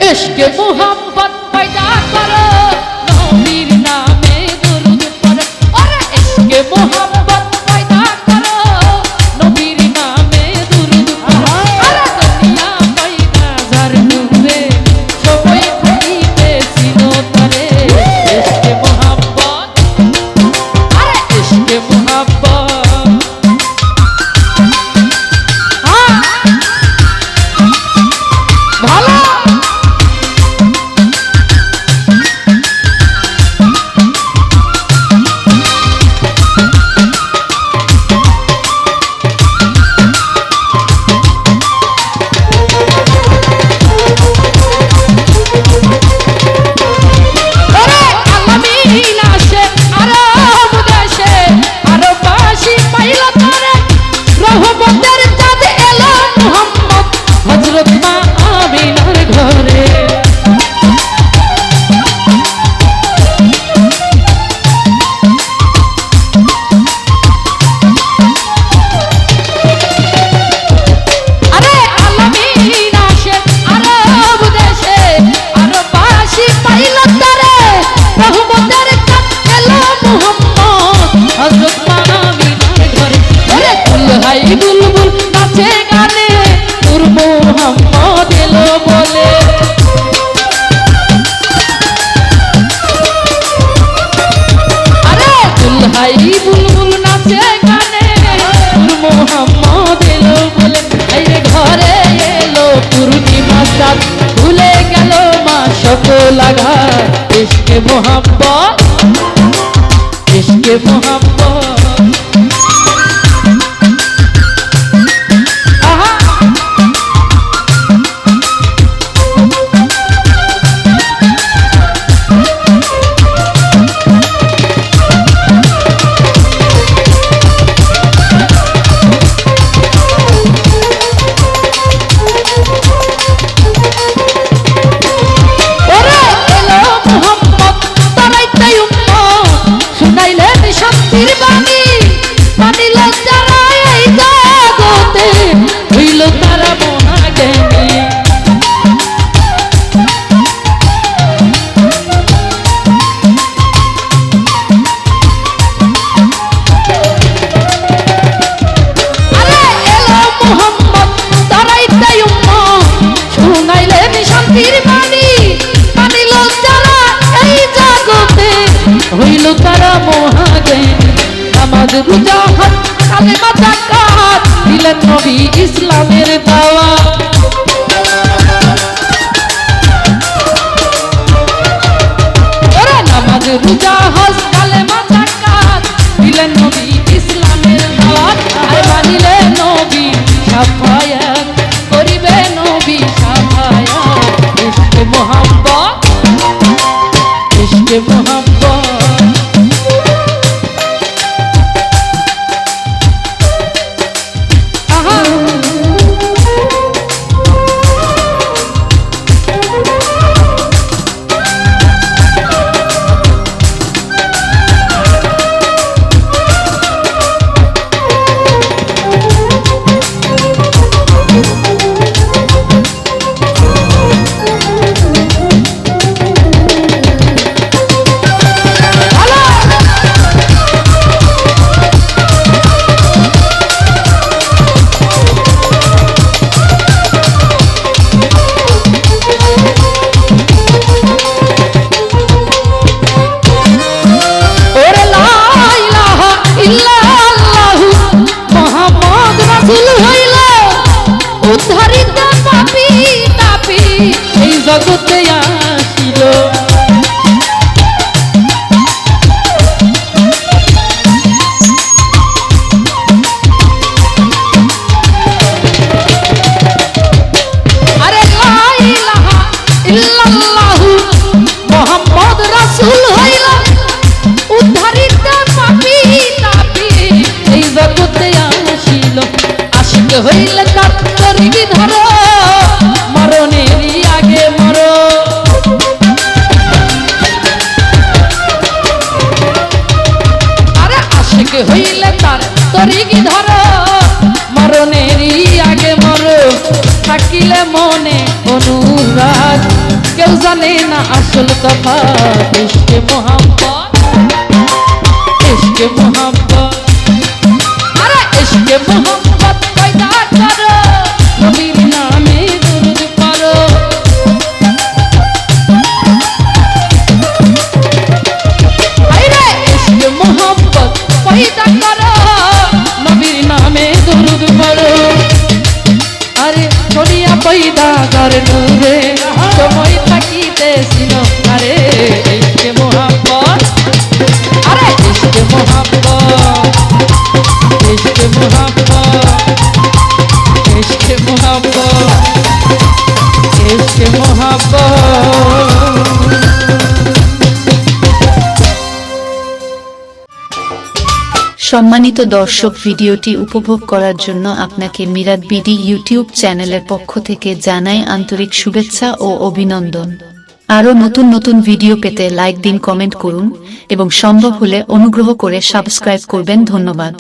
इश्क़ मोहब्बत पैदा करो नबीर नामे दुरूद पढ़ो और इश्क़ मोहब्बत पैदा करो नबीर नामे दुरूद पढ़ो और दुनिया पैदा जार नूरे সবাই থাকিতে ছিল তারে इश्क़ मोहब्बत अरे इश्क़ मोहब्बत हाँ ভালো বুলবুল নাচে গানে নূর মোহাম্মদ এলো বলে আরে দুলহাই বুলবুল নাচে গানে নূর মোহাম্মদ এলো বলে এই ঘরে এলো পূর্ণিমা চাঁদ ভুলে গেল মা সকল আঘাত ইশক মোহাম্মদ ইশক মোহাম্মদ হইল তারা মহাজ্ঞানী নামাজ রোজা হজ কালেমা যাকাত দিলেন নবী ইসলামের দাওয়াত ওরে নামাজ রোজা হজ কালেমা যাকাত দিলেন নবী ইসলামের দাওয়াত আর মানিলে নবী শাফায়াত করিবে নবী শাফায়াত ইশক মোহাম্মদ ইশক মোহাম্মদ উদ্ধারিত পাপী তাপী এই জগতে আসিল আরে লা ইলাহা ইল্লাল্লাহু মুহাম্মদ রাসূল হইল উদ্ধারিত পাপী তাপী এই জগতে আসিল আশিক হইলে তরিগি ধরো মরণেরই আগে মরো আরে আশিক হইলে তার তরিগি ধরো মরণেরই আগে মরো থাকিলে মনে অনুরাগ কেউ জানে না আসল তফাৎ ইশকে মোহাম্মত ইশকে মোহাম্মত আরে ইশকে মোহাম্মত পয়দা করো নবীর নামে দুরূদ পড়ো আরে ইশকে মোহাম্মত পয়দা করো নবীর নামে দুরূদ পড়ো আরে ছড়িয়া পয়দা কর নূরে সময় থাকিতেছিল আরে ইশকে মোহাম্মত আরে ইশকে মোহাম্মত ইশকে মোহাম্মত ইশকে মোহাম্মত ইশকে মোহাম্মত সম্মানিত দর্শক, ভিডিওটি উপভোগ করার জন্য আপনাকে মিরাত বিডি ইউটিউব চ্যানেলের পক্ষ থেকে জানাই আন্তরিক শুভেচ্ছা ও অভিনন্দন। আরও নতুন নতুন ভিডিও পেতে লাইক দিন, কমেন্ট করুন এবং সম্ভব হলে অনুগ্রহ করে সাবস্ক্রাইব করবেন। ধন্যবাদ।